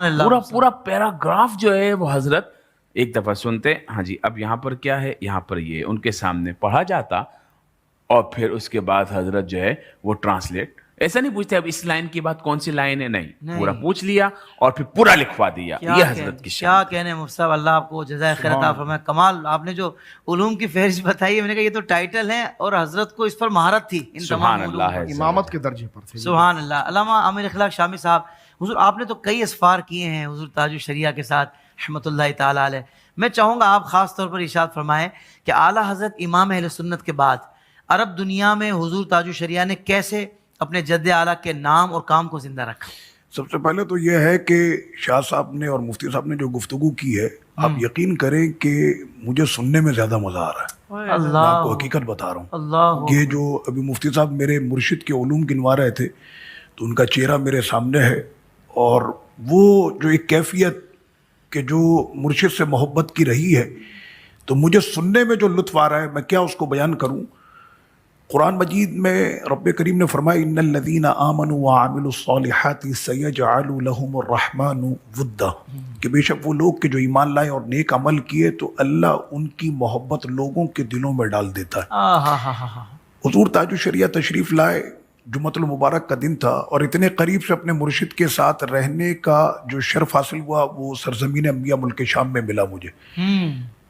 پورا پورا پیراگراف جو ہے وہ حضرت ایک دفعہ سنتے، ہاں جی اب یہاں پر کیا ہے، یہاں پر یہ ان کے سامنے پڑھا جاتا، اور پھر اس کے بعد حضرت جو ہے وہ ٹرانسلیٹ، ایسا نہیں پوچھتے اب اس لائن کی بات کون سی لائن ہے، نہیں پورا پوچھ لیا اور پھر پورا لکھوا دیا. یہ حضرت کی کیا کہنے مفتی صاحب، اللہ آپ کو جزائے خیر عطا فرمائے. کمال، آپ نے جو علوم کی فہرست بتائی ہے، میں نے کہا یہ تو ٹائٹل ہے، اور حضرت کو اس پر مہارت تھی ان تمام علوم پر، امامت کے درجے پر تھے. سبحان اللہ. علامہ عامر اخلاق شامی صاحب، حضور آپ نے تو کئی اسفار کیے ہیں حضور تاج الشریعہ کے ساتھ رحمۃ اللہ تعالیٰ علیہ. میں چاہوں گا آپ خاص طور پر ارشاد فرمائیں کہ اعلیٰ حضرت امام اہل سنت کے بعد عرب دنیا میں حضور تاج الشریعہ نے کیسے اپنے جد اعلیٰ کے نام اور کام کو زندہ رکھا؟ سب سے پہلے تو یہ ہے کہ شاہ صاحب نے اور مفتی صاحب نے جو گفتگو کی ہے، آپ یقین کریں کہ مجھے سننے میں زیادہ مزہ آ رہا ہے. میں آپ کو حقیقت بتا رہا ہوں. اللہ، یہ جو ابھی مفتی صاحب میرے مرشد کے علوم گنوا رہے تھے تو ان کا چہرہ میرے سامنے ہے، اور وہ جو ایک کیفیت کہ جو مرشد سے محبت کی رہی ہے، تو مجھے سننے میں جو لطف آ رہا ہے میں کیا اس کو بیان کروں. قرآن مجید میں رب کریم نے فرمایا ان الذین آمنوا وعملوا الصالحات سیجعل لهم الرحمن ودا، کہ بے شک وہ لوگ کہ جو ایمان لائے اور نیک عمل کیے تو اللہ ان کی محبت لوگوں کے دلوں میں ڈال دیتا ہے. حضور تاج الشریعہ تشریف لائے، جمعۃ المبارک کا دن تھا، اور اتنے قریب سے اپنے مرشد کے ساتھ رہنے کا جو شرف حاصل ہوا وہ سرزمین انبیاء ملک شام میں ملا مجھے.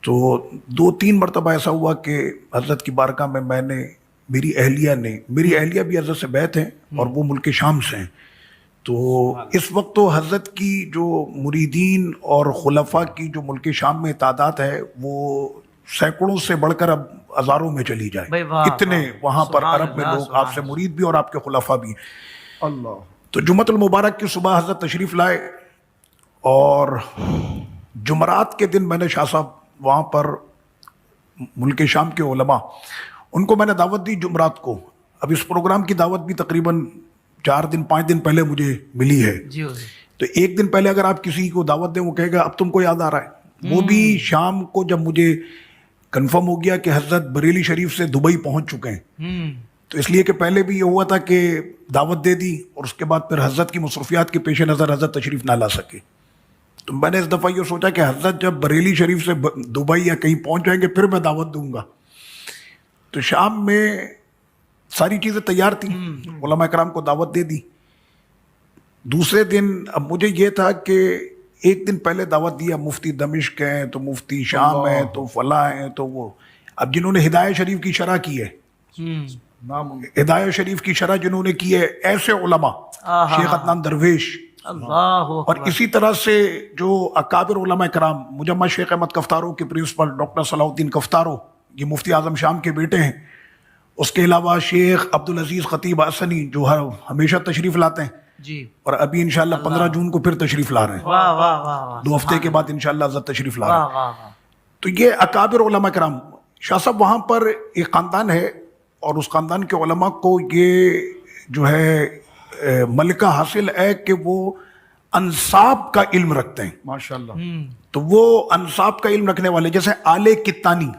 تو 2-3 مرتبہ ایسا ہوا کہ حضرت کی بارگاہ میں میری اہلیہ بھی حضرت سے بیعت ہیں اور وہ ملک شام سے ہیں. تو اس وقت تو حضرت کی جو مریدین اور خلفاء کی جو ملک شام میں تعداد ہے وہ سینکڑوں سے بڑھ کر اب ہزاروں میں چلی جائے. اتنے وہاں پر عرب میں لوگ آپ سے مرید بھی اور آپ کے خلفاء بھی. اللہ. تو جمعۃ المبارک کی صبح حضرت تشریف لائے، اور جمعرات کے دن میں نے شاہ صاحب وہاں پر ملک شام کے علماء، ان کو میں نے دعوت دی جمعرات کو. اب اس پروگرام کی دعوت بھی تقریباً 4-5 دن پہلے مجھے ملی ہے. تو ایک دن پہلے اگر آپ کسی کو دعوت دیں وہ کہے گا اب تم کو یاد آ رہا ہے. وہ بھی شام کو جب مجھے کنفرم ہو گیا کہ حضرت بریلی شریف سے دبئی پہنچ چکے ہیں، تو اس لیے کہ پہلے بھی یہ ہوا تھا کہ دعوت دے دی اور اس کے بعد پھر حضرت کی مصروفیات کے پیش نظر حضرت تشریف نہ لا سکے. تو میں نے اس دفعہ یہ سوچا کہ حضرت جب بریلی شریف سے دبئی یا کہیں پہنچ جائیں گے پھر میں دعوت دوں گا. تو شام میں ساری چیزیں تیار تھیں، علماء کرام کو دعوت دے دی. دوسرے دن اب مجھے یہ تھا کہ ایک دن پہلے دعوت دیا، مفتی دمشق ہیں تو مفتی شام ہیں تو فلاں ہیں، تو وہ اب جنہوں نے ہدایہ شریف کی شرح کی ہے، ہدایہ شریف کی شرح جنہوں نے کی ہے ایسے علماء، شیخ عدنان درویش، اور اسی طرح سے جو اکابر علماء کرام، مجمع شیخ احمد کفتارو کے پرنسپل ڈاکٹر صلاح الدین کفتارو، یہ مفتی اعظم شام کے بیٹے ہیں. اس کے علاوہ شیخ عبدالعزیز خطیب حسنی جو ہمیشہ تشریف لاتے ہیں جی، اور ابھی انشاءاللہ 15 جون کو پھر تشریف لا رہے ہیں. 2 ہفتے کے بعد انشاءاللہ حضرت تشریف لا رہے ہیں. تو یہ اکابر علماء کرام، شاہ صاحب وہاں پر ایک خاندان ہے، اور اس خاندان کے علماء کو یہ جو ہے ملکہ حاصل ہے کہ وہ انساب کا علم رکھتے ہیں. ماشاءاللہ. تو وہ انساب کا علم رکھنے والے جیسے آل کتانی،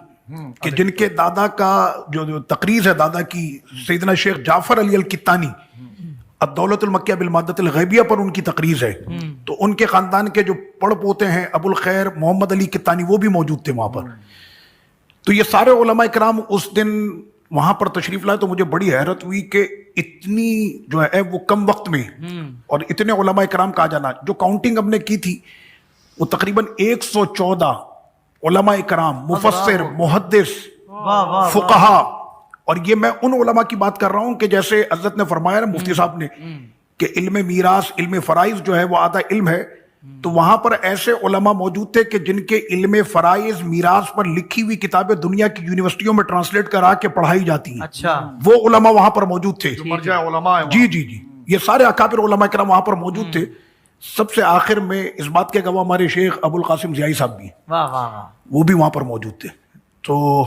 کہ جن کے دادا کا جو تقریر ہے، دادا کی سیدنا شیخ جعفر علی الکتانی، الدولت المکیہ بالمادۃ الغیبیہ پر ان کی تقریر ہے. تو ان کے خاندان کے جو پڑ پوتے ہیں ابو الخیر محمد علی کتانی، وہ بھی موجود تھے وہاں پر. تو یہ سارے علماء کرام اس دن وہاں پر تشریف لائے. تو مجھے بڑی حیرت ہوئی کہ اتنی جو ہے وہ کم وقت میں اور اتنے علماء کرام کا آ جانا. جو کاؤنٹنگ ہم نے کی تھی وہ تقریباً 114 علماء کرام، مفسر، محدث، فقہا. اور یہ میں ان علماء کی بات کر رہا ہوں کہ جیسے حضرت نے فرمایا نا مفتی صاحب نے کہ علم میراث، علم فرائض جو ہے وہ آدھا علم ہے. تو وہاں پر ایسے علماء موجود تھے کہ جن کے علم فرائض، میراث پر لکھی ہوئی کتابیں دنیا کی یونیورسٹیوں میں ٹرانسلیٹ کرا کے پڑھائی جاتی ہیں. اچھا، وہ علماء وہاں پر موجود تھے. مرجع علماء ہیں. جی جی جی، یہ سارے اکابر علماء کرام وہاں پر موجود تھے. سب سے آخر میں اس بات کے گواہ ہمارے شیخ ابو القاسم ضیائی صاحب بھی، وہ بھی وہاں پر موجود تھے. تو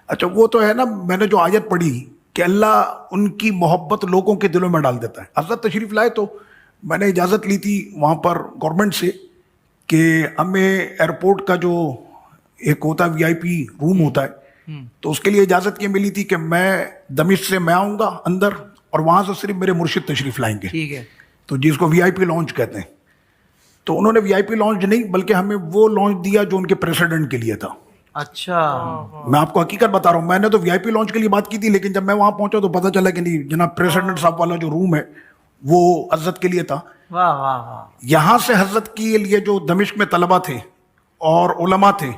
اچھا وہ تو ہے نا، میں نے جو آیت پڑھی کہ اللہ ان کی محبت لوگوں کے دلوں میں ڈال دیتا ہے. حضرت تشریف لائے تو میں نے اجازت لی تھی وہاں پر گورنمنٹ سے کہ ہمیں ایئرپورٹ کا جو ایک ہوتا ہے VIP روم ہوتا ہے، تو اس کے لیے اجازت یہ ملی تھی کہ میں دمشق سے میں آؤں گا اندر، اور وہاں سے صرف میرے مرشد تشریف لائیں گے. ٹھیک ہے. تو جس کو VIP لانچ کہتے ہیں. تو انہوں نے وی آئی پی لانچ نہیں بلکہ ہمیں وہ لانچ دیا جو ان کے پریسیڈنٹ کے لیے تھا. اچھا میں آپ کو حقیقت بتا رہا ہوں, میں نے تو وی آئی پی لانچ کے لیے بات کی تھی, لیکن جب میں وہاں پہنچا تو پتا چلا کہ نہیں جناب, پریسیڈنٹ صاحب والا جو روم ہے وہ حضرت کے لیے تھا. واہ واہ واہ. یہاں سے حضرت کے لیے جو دمشق میں طلبہ تھے اور علماء تھے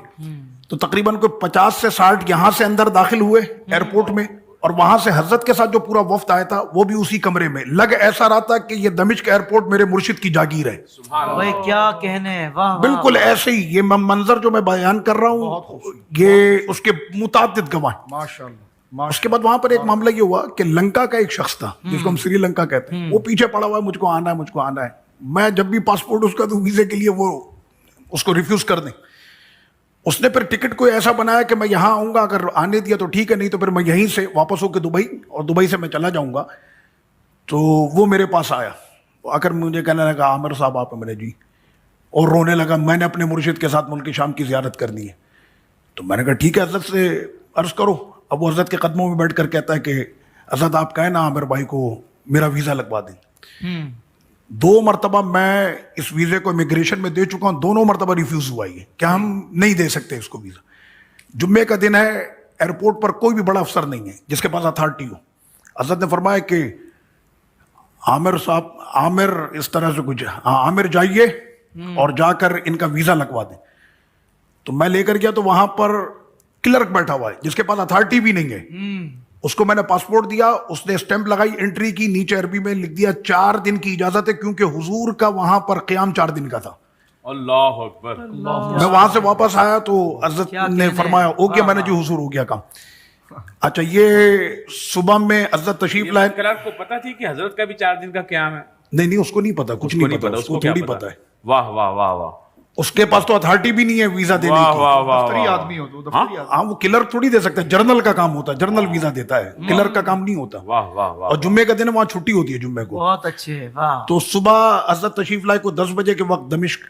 تو تقریباً کوئی 50 سے 60 یہاں سے اندر داخل ہوئے ایئرپورٹ میں, اور وہاں سے حضرت کے ساتھ جو پورا وفد آیا تھا وہ بھی اسی کمرے میں. لگ ایسا رہا تھا کہ یہ دمشق ایئرپورٹ میرے مرشد کی جاگیر ہے. بھائی کیا کہنے, واہ واہ. بالکل ایسے ہی یہ منظر جو میں بیان کر رہا ہوں یہ اس کے متعدد گواہ. اس کے بعد وہاں پر ایک معاملہ یہ ہوا کہ لنکا کا ایک شخص تھا جس کو ہم سری لنکا کہتے ہیں, وہ پیچھے پڑا ہوا ہے, مجھ کو آنا ہے مجھ کو آنا ہے. میں جب بھی پاسپورٹ اس کا تو ویزے کے لیے وہ اس کو ریفیوز کر دیں. اس نے پھر ٹکٹ کو ایسا بنایا کہ میں یہاں آؤں گا, اگر آنے دیا تو ٹھیک ہے, نہیں تو پھر میں یہیں سے واپس ہو کے دبئی, اور دبئی سے میں چلا جاؤں گا. تو وہ میرے پاس آیا, آ کر مجھے کہنے لگا عامر صاحب آپ ہیں؟ میں نے جی, اور رونے لگا. میں نے اپنے مرشد کے ساتھ ملک شام کی زیارت کرنی ہے. تو میں نے کہا ٹھیک ہے حضرت سے عرض کرو. اب وہ حضرت کے قدموں میں بیٹھ کر کہتا ہے کہ حضرت آپ کہیں نا عامر بھائی کو میرا ویزا لگوا دیں. 2 مرتبہ میں اس ویزے کو امیگریشن میں دے چکا ہوں, دونوں مرتبہ ریفیوز ہوا ہے کہ ہم نہیں دے سکتے اس کو ویزا. جمعے کا دن ہے, ایئرپورٹ پر کوئی بھی بڑا افسر نہیں ہے جس کے پاس اتھارٹی ہو. حضرت نے فرمایا کہ عامر صاحب, عامر اس طرح سے کچھ, عامر جائیے اور جا کر ان کا ویزا لگوا دیں. تو میں لے کر گیا تو وہاں پر کلرک بیٹھا ہوا ہے جس کے پاس اتھارٹی بھی نہیں ہے. اس کو میں نے پاسپورٹ دیا, اس نے اسٹیمپ لگائی, انٹری کی, نیچے عربی میں لکھ دیا 4 دن کی اجازت ہے, کیونکہ حضور کا وہاں پر قیام 4 دن کا تھا. اللہ اکبر. میں وہاں سے واپس آیا تو حضرت نے فرمایا ہو گیا. میں نے جو حضور ہو گیا کام. اچھا یہ صبح میں حضرت تشریف لائے. کلرک کو پتا تھی کہ حضرت کا بھی 4 دن کا قیام ہے؟ نہیں اس کو نہیں پتا, کچھ نہیں پتا, اس کو تھوڑی پتا ہے. واہ واہ واہ واہ. اس کے پاس تو اتھارٹی بھی نہیں ہے ویزا دینے کی. دفتری آدمی ہو تو دفتری آدمی. ہاں وہ کلرک تھوڑی دے سکتا ہے, جرنل کا کام ہوتا ہے, جرنل ویزا دیتا ہے, کلرک کا کام نہیں ہوتا. واہ واہ واہ. اور جمعے کا دن وہاں چھٹی ہوتی ہے جمعے کو. بہت اچھے, واہ. تو صبح حضرت تشریف لائے کو 10 بجے کے وقت دمشق,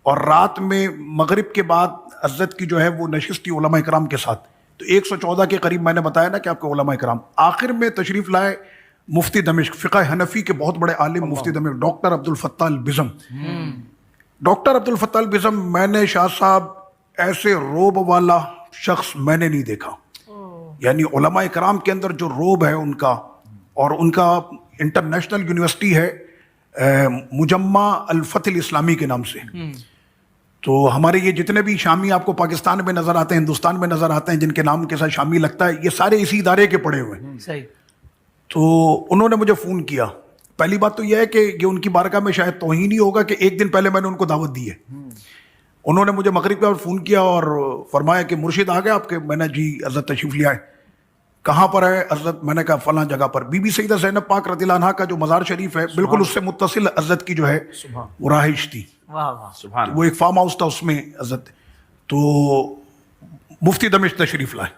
اور رات میں مغرب کے بعد حضرت کی جو ہے وہ نشست تھی علماء کرام کے ساتھ. تو 114 کے قریب میں نے بتایا نا کہ آپ کے علماء کرام. آخر میں تشریف لائے مفتی دمشق, فقہ حنفی کے بہت بڑے عالم مفتی دمشق, ڈاکٹر عبد الفتاح البزم. ڈاکٹر عبد الفتاح البزم, میں نے شاہ صاحب ایسے روب والا شخص میں نے نہیں دیکھا. یعنی علماء کرام کے اندر جو روب ہے ان کا, اور ان کا انٹرنیشنل یونیورسٹی ہے مجمع الفتح الاسلامی کے نام سے. تو ہمارے یہ جتنے بھی شامی آپ کو پاکستان میں نظر آتے ہیں, ہندوستان میں نظر آتے ہیں, جن کے نام کے ساتھ شامی لگتا ہے, یہ سارے اسی ادارے کے پڑھے ہوئے ہیں. صحیح. تو انہوں نے مجھے فون کیا. پہلی بات تو یہ ہے کہ یہ ان کی بارگاہ میں شاید توہین ہی ہوگا کہ ایک دن پہلے میں نے ان کو دعوت دی ہے. انہوں نے مجھے مغرب کے وقت فون کیا اور فرمایا کہ مرشد آ گئے آپ کے. میں نے جی حضرت تشریف لے آئے. کہاں پر ہے حضرت؟ میں نے کہا فلاں جگہ پر. بی بی سیدہ زینب پاک رضی اللہ عنہا کا جو مزار شریف ہے بالکل اس سے متصل حضرت کی جو ہے وہ رہائش تھی. واہ واہ. سبحان. وہ ایک فارم ہاؤس تھا, اس میں حضرت. تو مفتی دمشق تشریف لائے.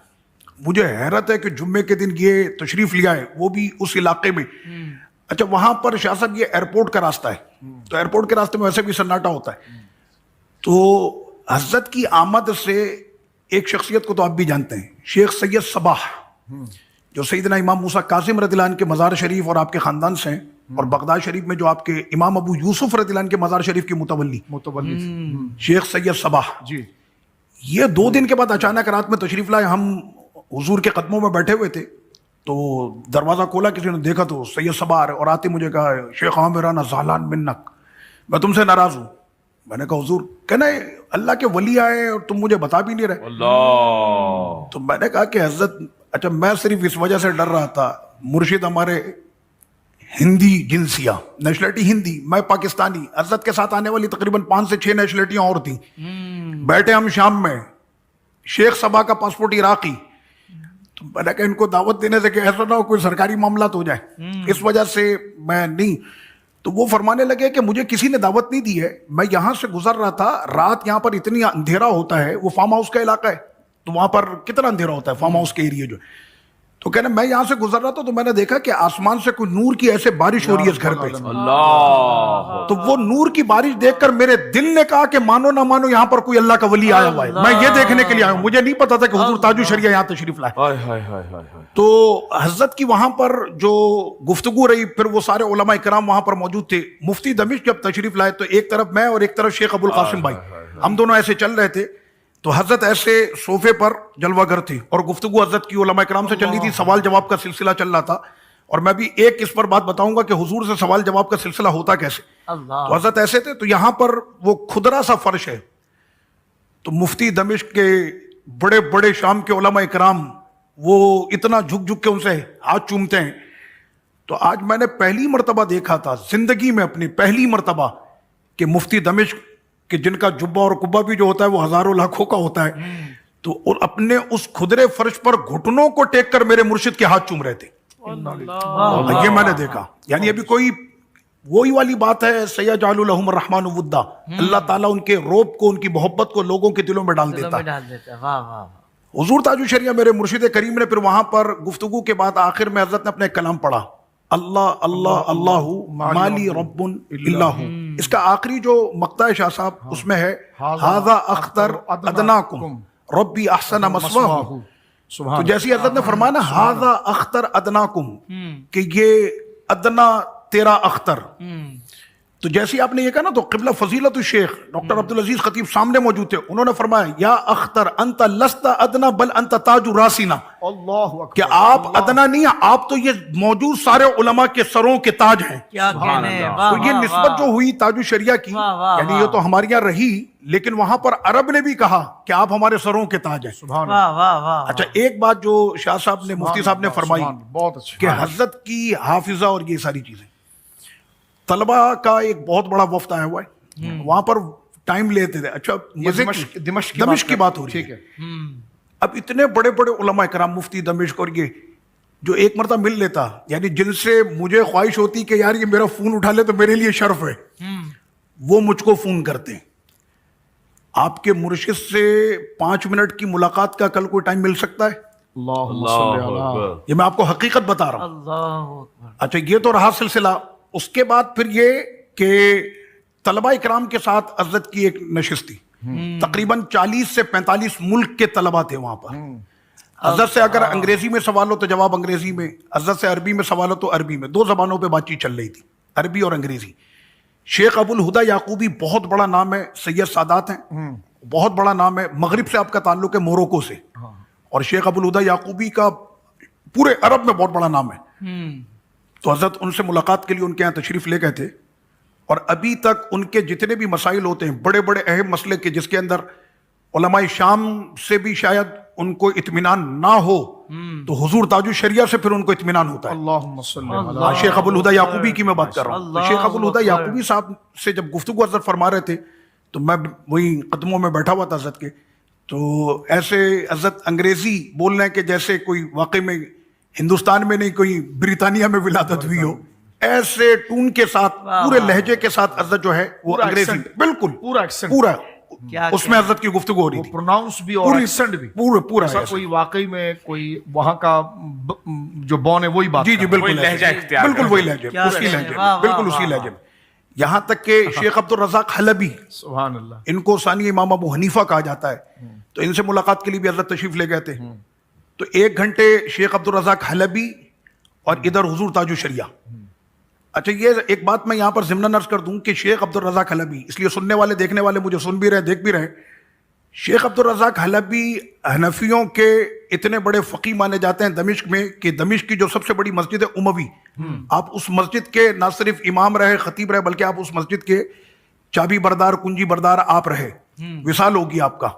مجھے حیرت ہے کہ جمعے کے دن یہ تشریف لیا ہے, وہ بھی اس علاقے میں. اچھا وہاں پر شاہ صاحب یہ ایئرپورٹ کا راستہ ہے, تو ایئرپورٹ کے راستے میں ویسے بھی سناٹا ہوتا ہے. تو حضرت کی آمد سے ایک شخصیت کو تو آپ بھی جانتے ہیں, شیخ سید صباح, جو سیدنا امام موسیٰ کاظم رضی اللہ عنہ کے مزار شریف اور آپ کے خاندان سے ہیں, اور بغداد شریف میں جو آپ کے امام ابو یوسف رضی اللہ عنہ کے مزار شریف کی متولی شیخ سید صباح. جی. یہ 2 دن کے بعد اچانک رات میں تشریف لائے. ہم حضور کے قدموں میں بیٹھے ہوئے تھے, تو دروازہ کھولا, کسی نے دیکھا تو سید صباح اور آتے مجھے کہا شیخ عامر انا زعلان منک, میں تم سے ناراض ہوں. میں نے کہا حضور, کہنا اللہ کے ولی آئے اور تم مجھے بتا بھی نہیں رہے. اللہ. تو میں نے کہا کہ حضرت اچھا میں صرف اس وجہ سے ڈر رہا تھا, مرشد ہمارے ہندی جنسیہ, نیشنلٹی ہندی, میں پاکستانی. حضرت کے ساتھ آنے والی تقریباً 5 سے 6 نیشنلٹیاں اور تھیں. بیٹھے ہم شام میں, شیخ صباح کا پاسپورٹ عراقی. تو میں نے کہا ان کو دعوت دینے سے کہ ایسا نہ ہو کوئی سرکاری معاملات ہو جائے, اس وجہ سے میں نہیں. تو وہ فرمانے لگے کہ مجھے کسی نے دعوت نہیں دی ہے, میں یہاں سے گزر رہا تھا, رات یہاں پر اتنی اندھیرا ہوتا ہے, وہ فارم ہاؤس کا علاقہ ہے, تو وہاں پر کتنا اندھیرا ہوتا ہے فارم ہاؤس کے ایریے جو. تو کہنا میں یہاں سے گزر رہا تھا تو میں نے دیکھا کہ آسمان سے کوئی نور کی ایسے بارش ہو رہی ہے اس گھر پہ. اللہ تو وہ نور کی بارش دیکھ کر میرے دل نے کہا کہ مانو نہ مانو یہاں پر کوئی اللہ کا ولی آیا ہوا ہے. میں یہ دیکھنے کے لیے آیا ہوں, مجھے نہیں پتا تھا کہ حضور تاج الشریعہ یہاں تشریف لائے. ہائے ہائے ہائے ہائے ہائے. تو حضرت کی وہاں پر جو گفتگو رہی, پھر وہ سارے علماء کرام وہاں پر موجود تھے. مفتی دمشق جب تشریف لائے تو ایک طرف میں اور ایک طرف شیخ ابو القاسم بھائی, ہم دونوں ایسے چل رہے تھے. تو حضرت ایسے صوفے پر جلوہ گر تھے اور گفتگو حضرت کی علماء کرام سے چل رہی تھی, سوال جواب کا سلسلہ چل رہا تھا. اور میں بھی ایک اس پر بات بتاؤں گا کہ حضور سے سوال جواب کا سلسلہ ہوتا کیسے. تو حضرت ایسے تھے, تو یہاں پر وہ کھدرا سا فرش ہے, تو مفتی دمشق کے بڑے بڑے شام کے علماء کرام وہ اتنا جھک جھک کے ان سے ہاتھ چومتے ہیں. تو آج میں نے پہلی مرتبہ دیکھا تھا زندگی میں, اپنی پہلی مرتبہ, کہ مفتی دمشق کہ جن کا جبہ اور قبہ بھی جو ہوتا ہے وہ ہزاروں لاکھوں کا ہوتا ہے, تو اور اپنے اس کھدرے فرش پر گھٹنوں کو ٹیک کر میرے مرشد کے ہاتھ چوم رہے تھے. یہ میں نے دیکھا. یعنی ابھی کوئی وہی والی بات ہے, سیجعل لہم الرحمن ودا, اللہ تعالیٰ ان کے روب کو, ان کی محبت کو لوگوں کے دلوں میں ڈال دیتا ہے. حضور تاج الشریعہ میرے مرشد کریم نے پھر وہاں پر گفتگو کے بعد آخر میں حضرت نے اپنے کلام پڑھا, اللہ اللہ اللہ مالی رب اللہ. اس کا آخری جو مقطع ہے شاہ صاحب, اس میں ہے ھذا اختر ادناکم ربی احسن مثواہ. تو جیسی حضرت نے فرمایا نا ھذا اختر ادناکم, کہ یہ ادنا تیرا اختر, تو جیسی آپ نے یہ کہا نا, تو قبلہ فضیلت الشیخ ڈاکٹر عبدالعزیز خطیب سامنے موجود تھے. انہوں نے فرمایا یا اختر انت لست ادنا بل انت تاج راسینا, کہ آپ ادنا نہیں ہیں, آپ تو یہ موجود سارے علماء کے سروں کے تاج ہیں. تو یہ نسبت جو ہوئی تاج الشریعہ کی, یعنی یہ تو ہمارے یہاں رہی, لیکن وہاں پر عرب نے بھی کہا کہ آپ ہمارے سروں کے تاج ہیں. اچھا, ایک بات جو شاہ صاحب نے, مفتی صاحب نے فرمائی کہ حضرت کی حافظہ اور یہ ساری چیزیں, طلبہ کا ایک بہت بڑا وفد آیا ہوا ہے وہاں پر, ٹائم لیتے تھے. اچھا, دمشق کی بات ہو رہی ہے. اب اتنے بڑے بڑے علماء کرام, مفتی دمشق اور یہ جو ایک مرتبہ مل لیتا, یعنی جن سے مجھے خواہش ہوتی کہ یار یہ میرا فون اٹھا لے تو میرے لیے شرف ہے, وہ مجھ کو فون کرتے ہیں. آپ کے مرشد سے 5 منٹ کی ملاقات کا کل کوئی ٹائم مل سکتا ہے؟ یہ میں آپ کو حقیقت بتا رہا ہوں. اچھا, یہ تو رہا سلسلہ. اس کے بعد پھر یہ کہ طلبہ اکرام کے ساتھ حضرت کی ایک نشست تھی, تقریباً 40 سے 45 ملک کے طلبہ تھے وہاں پر. حضرت سے اگر انگریزی میں سوال ہو تو جواب انگریزی میں, حضرت سے عربی میں سوال ہو تو عربی میں, 2 زبانوں پہ بات چیت چل رہی تھی, عربی اور انگریزی. شیخ ابو الہدا یعقوبی بہت بڑا نام ہے, سید سادات ہیں, بہت بڑا نام ہے. مغرب سے آپ کا تعلق ہے, موروکو سے, اور شیخ ابو الہدا یعقوبی کا پورے عرب میں بہت بڑا نام ہے. تو حضرت ان سے ملاقات کے لیے ان کے یہاں تشریف لے گئے تھے, اور ابھی تک ان کے جتنے بھی مسائل ہوتے ہیں, بڑے بڑے اہم مسئلے کے, جس کے اندر علماء شام سے بھی شاید ان کو اطمینان نہ ہو, تو حضور تاج الشریعہ سے پھر ان کو اطمینان ہوتا ہے. اللہم صلی اللہ. شیخ ابو الہدا یعقوبی کی میں بات کر رہا ہوں. تو شیخ ابو الہدا یعقوبی صاحب سے جب گفتگو حضرت فرما رہے تھے, تو میں وہی قدموں میں بیٹھا ہوا تھا حضرت کے. تو ایسے حضرت انگریزی بول رہے ہیں کہ جیسے کوئی واقعی میں ہندوستان میں نہیں, کوئی برطانیہ میں ولادت ہوئی ہو, ایسے ٹون کے ساتھ, پورے لہجے کے ساتھ حضرت جو ہے وہ انگریزی بالکل پورا اس میں حضرت کی گفتگو ہو رہی تھی, پروناؤنس بھی اور ایکسنٹ بھی پورا ایسا کوئی واقعی میں کوئی وہاں کا جو بون ہے وہی بات. جی بالکل وہی لہجے, اسی لہجے, بالکل اسی لہجے میں. یہاں تک کہ شیخ عبد الرزاق حلبی, سبحان اللہ, ان کو ثانی امام ابو حنیفہ کہا جاتا ہے, تو ان سے ملاقات کے لیے بھی حضرت تشریف لے گئے تھے. تو 1 گھنٹے شیخ عبد الرزاق حلبی اور ادھر حضور تاج الشریعہ. اچھا, یہ ایک بات میں یہاں پر ضمن عرض کر دوں کہ شیخ عبد الرزاق حلبی, اس لیے سننے والے دیکھنے والے مجھے سن بھی رہے, دیکھ بھی رہے, شیخ عبد الرزاق حلبی حنفیوں کے اتنے بڑے فقی مانے جاتے ہیں دمشق میں, کہ دمشق کی جو سب سے بڑی مسجد ہے اموی, آپ اس مسجد کے نہ صرف امام رہے, خطیب رہے, بلکہ آپ اس مسجد کے چابی بردار, کنجی بردار آپ رہے. وصال ہوگی آپ کا.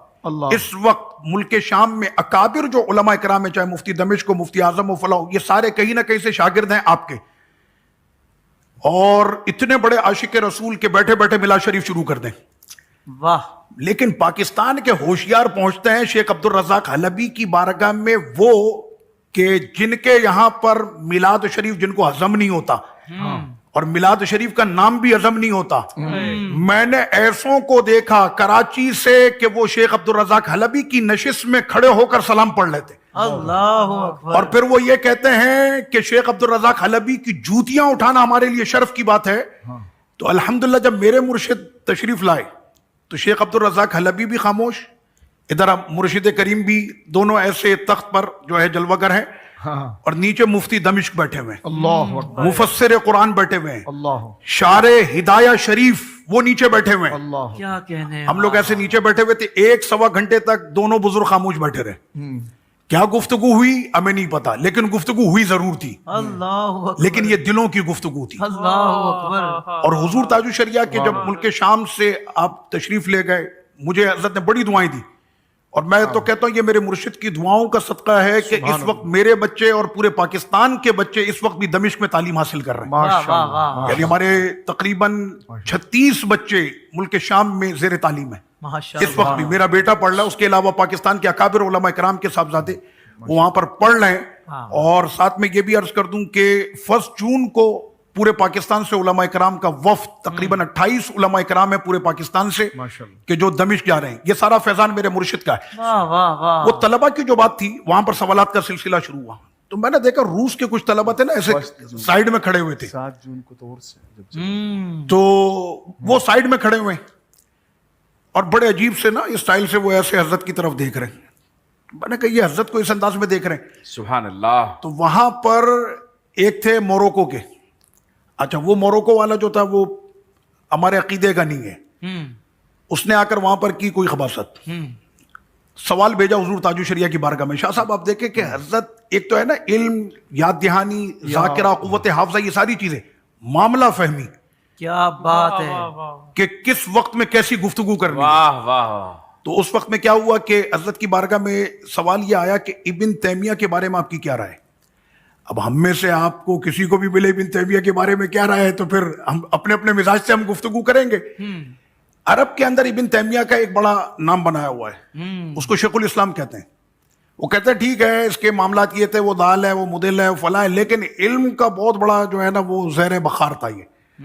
اس وقت ملک شام میں اکابر جو علماء کرام ہیں, چاہے مفتی دمشق کو, مفتی اعظم و فلاح, یہ سارے کہیں نہ کہیں سے شاگرد ہیں آپ کے, اور اتنے بڑے عاشق رسول کے بیٹھے بیٹھے ملاد شریف شروع کر دیں. واہ. لیکن پاکستان کے ہوشیار پہنچتے ہیں شیخ عبد الرزاق حلبی کی بارگاہ میں, وہ کہ جن کے یہاں پر میلاد شریف جن کو ہضم نہیں ہوتا, اور میلاد شریف کا نام بھی ہضم نہیں ہوتا. میں نے ایسوں کو دیکھا کراچی سے کہ وہ شیخ عبد الرزاق حلبی کی نشست میں کھڑے ہو کر سلام پڑھ لیتے. اللہ اکبر. اور پھر وہ یہ کہتے ہیں کہ شیخ عبدالرزاق حلبی کی جوتیاں اٹھانا ہمارے لیے شرف کی بات ہے. تو الحمدللہ جب میرے مرشد تشریف لائے تو شیخ عبدالرزاق حلبی بھی خاموش, ادھر مرشد کریم بھی, دونوں ایسے تخت پر جو ہے جلوگر ہیں, اور نیچے مفتی دمشق بیٹھے ہوئے ہیں, اللہ اکبر. مفسر قرآن بیٹھے ہوئے ہیں, اللہ شارع ہدایہ شریف وہ نیچے بیٹھے ہوئے ہیں. اللہ. کیا کہنے. ہم لوگ ایسے نیچے بیٹھے ہوئے تھے, 1-1.25 گھنٹے تک دونوں بزرگ خاموش بیٹھے رہے. کیا گفتگو ہوئی ہمیں نہیں پتا, لیکن گفتگو ہوئی ضرور تھی, اللہ اکبر. لیکن یہ دلوں کی گفتگو تھی. اللہ اکبر. اور حضور تاج الشریعہ کے جب ملک شام سے آپ تشریف لے گئے, مجھے حضرت نے بڑی دعائیں دی, اور میں تو کہتا ہوں یہ میرے مرشد کی دعاؤں کا صدقہ ہے کہ اس وقت میرے بچے اور پورے پاکستان کے بچے اس وقت بھی دمشق میں تعلیم حاصل کر رہے ہیں. واہ واہ واہ. یعنی ہمارے تقریباً 36 بچے ملک شام میں زیر تعلیم ہیں ماشاء اس وقت بھی. میرا بیٹا پڑھ رہا ہے, اس کے علاوہ پاکستان کے اکابر علماء کرام کے صاحبزادے وہ وہاں پر پڑھ رہے ہیں. اور ساتھ میں یہ بھی عرض کر دوں کہ 1 جون کو پورے پاکستان سے علماء کرام کا وفد, تقریباً 28 علماء کرام ہیں پورے پاکستان سے کہ جو دمشق جا رہے ہیں. یہ سارا فیضان میرے مرشد کا ہے. واہ واہ واہ. وہ طلبہ کی جو بات تھی, وہاں پر سوالات کا سلسلہ شروع ہوا, تو میں نے دیکھا روس کے کچھ طلبہ تھے نا ایسے سائیڈ میں کھڑے ہوئے تھے, 7 جون کو تو تو وہ سائیڈ میں کھڑے ہوئے اور بڑے عجیب سے نا اسٹائل سے وہ ایسے حضرت کی طرف دیکھ رہے ہیں. میں نے کہا یہ حضرت کو اس انداز میں دیکھ رہے ہیں. سبحان اللہ. تو وہاں پر ایک تھے موروکو کے. اچھا, وہ موروکو والا جو تھا وہ ہمارے عقیدے کا نہیں ہے. اس نے آ کر وہاں پر کی کوئی خباثت, سوال بھیجا حضور تاج الشریعہ کی بارگاہ میں. شاہ صاحب آپ دیکھیں کہ حضرت ایک تو ہے نا علم, یاد دہانی, ذاکرہ, قوت حافظہ, یہ ساری چیزیں, معاملہ فہمی, کیا بات ہے. کہ کس وقت میں کیسی گفتگو کرنی. واہ واہ. تو اس وقت میں کیا ہوا کہ حضرت کی بارگاہ میں سوال یہ آیا کہ ابن تیمیہ کے بارے میں آپ کی کیا رائے. اب ہم میں سے آپ کو کسی کو بھی ملے ابن تیمیہ کے بارے میں کیا رائے ہے تو پھر ہم اپنے اپنے مزاج سے ہم گفتگو کریں گے. عرب کے اندر ابن تیمیہ کا ایک بڑا نام بنایا ہوا ہے, اس کو شیخ الاسلام کہتے ہیں. وہ کہتے ہیں ٹھیک ہے اس کے معاملات یہ تھے, وہ دال ہے, وہ مدل ہے, وہ فلاں ہے, لیکن علم کا بہت بڑا جو ہے نا وہ زیر بخار تھا. یہ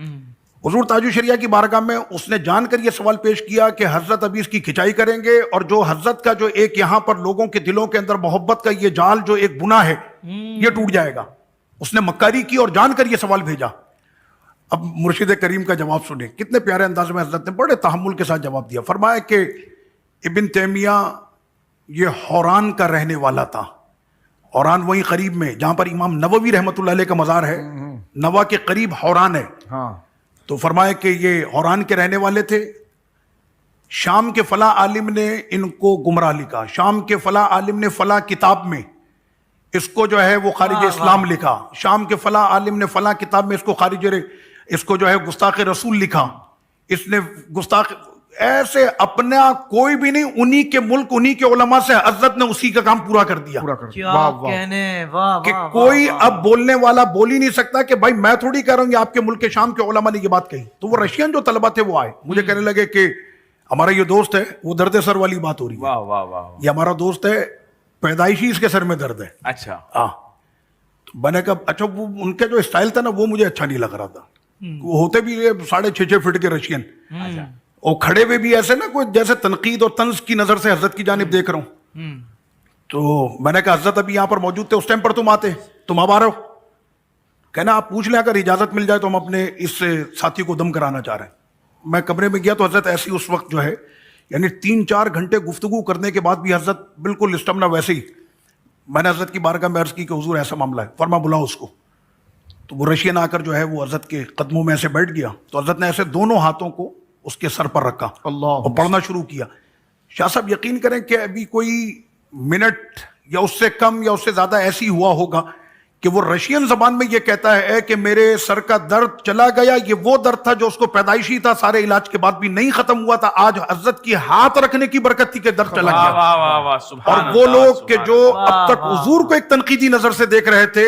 حضور تاج الشریعہ کی بارگاہ میں اس نے جان کر یہ سوال پیش کیا کہ حضرت ابھی اس کی کھچائی کریں گے, اور جو حضرت کا جو ایک یہاں پر لوگوں کے دلوں کے اندر محبت کا یہ جال جو ایک بنا ہے یہ ٹوٹ جائے گا. اس نے مکاری کی اور جان کر یہ سوال بھیجا. اب مرشد کریم کا جواب سنیں, کتنے پیارے انداز میں حضرت نے بڑے تحمل کے ساتھ جواب دیا. فرمایا کہ ابن تیمیہ یہ حوران کا رہنے والا تھا. حوران وہیں قریب میں جہاں پر امام نووی رحمۃ اللہ علیہ کا مزار ہے, نوا کے قریب حوران ہے. تو فرمایا کہ یہ حوران کے رہنے والے تھے. شام کے فلاں عالم نے ان کو گمراہ لکھا, شام کے فلاں عالم نے فلاں کتاب میں اس کو جو ہے وہ خارج اسلام لکھا, شام کے فلاں عالم نے فلاں کتاب میں اس کو خارج, اس کو جو ہے گستاخ رسول لکھا, اس نے گستاخ, ایسے اپنا کوئی بھی نہیں, انہی کے ملک انہی کے علماء سے حضرت نے اسی کا کام پورا کر دیا. کیا کہنے. واہ کہ واہ. کوئی اب بولنے والا بول ہی نہیں سکتا کہ بھائی میں تھوڑی کہہ رہا ہوں یہ آپ کے ملک کے شام کے علماء نے یہ بات کہی. تو وہ رشین جو طلبہ تھے وہ آئے, مجھے کہنے لگے کہ ہمارا یہ دوست ہے, وہ درد سر والی بات ہو رہی ہے, واہ واہ واہ. یہ ہمارا دوست ہے, پیدائشی اس کے سر میں درد ہے. اچھا. ہاں, تو میں نے کہا اچھا, وہ ان کا جو اسٹائل تھا نا وہ مجھے اچھا نہیں لگ رہا تھا. وہ ہوتے بھی 6.5 فٹ کے رشین, اور کھڑے ہوئے بھی ایسے نا کوئی جیسے تنقید اور طنز کی نظر سے حضرت کی جانب دیکھ رہا ہوں. تو میں نے کہا حضرت ابھی یہاں پر موجود تھے, اس ٹائم پر تم آتے, تم اب آ رہے ہو. کہنا آپ پوچھ لیں, اگر اجازت مل جائے تو ہم اپنے اس ساتھی کو دم کرانا چاہ رہے ہیں. میں کمرے میں گیا تو حضرت ایسی اس وقت جو ہے یعنی 3-4 گھنٹے گفتگو کرنے کے بعد بھی حضرت بالکل اسٹمنا ویسے ہی. میں نے حضرت کی بارگاہ میں عرض کی کہ حضور ایسا معاملہ ہے, فرما بلاؤ اس کو. تو وہ رشین آ کر جو ہے وہ حضرت کے قدموں میں ایسے بیٹھ گیا. تو حضرت نے ایسے دونوں ہاتھوں کو اس کے سر پر رکھا اور پڑھنا شروع کیا. شاہ صاحب یقین کریں کہ ابھی کوئی منٹ یا اس سے کم یا اس سے زیادہ ایسی ہوا ہوگا کہ وہ رشین زبان میں یہ کہتا ہے کہ میرے سر کا درد چلا گیا. یہ وہ درد تھا جو اس کو پیدائشی تھا, سارے علاج کے بعد بھی نہیں ختم ہوا تھا. آج حضرت کی ہاتھ رکھنے کی برکت تھی کہ درد چلا گیا. واہ واہ واہ. سبحان اور وہ اللہ, لوگ کہ سبحان جو اللہ. اب تک حضور کو ایک تنقیدی نظر سے دیکھ رہے تھے,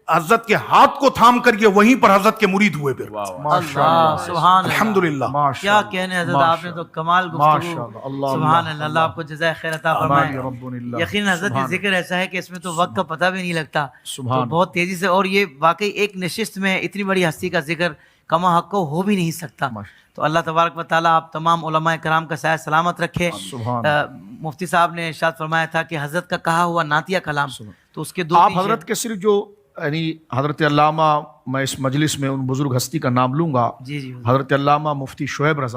حضرت کے ہاتھ کو تھام کر یہ وہیں پر حضرت کے مرید ہوئے. پھر اللہ سبحان الحمدللہ. کیا کہنے حضرت, آپ نے تو کمال گفتگو. سبحان اللہ, اللہ آپ کو جزائے خیر عطا فرمائے. یقین حضرت یہ ذکر ایسا ہے کہ اس میں تو وقت کا پتہ بھی نہیں لگتا, تو بہت تیزی سے. اور یہ واقعی ایک نشست میں اتنی بڑی ہستی کا ذکر کما حق ہو بھی نہیں سکتا. تو اللہ تبارک و تعالیٰ آپ تمام علماء کرام کا سایہ سلامت رکھے. مفتی صاحب نے ارشاد فرمایا تھا کہ حضرت کا کہا ہوا نعتیہ کلام، تو اس کے دو آپ حضرت کے صرف جو یعنی حضرت علامہ، میں اس مجلس میں ان بزرگ ہستی کا نام لوں گا، جی حضرت علامہ مفتی شعیب رضا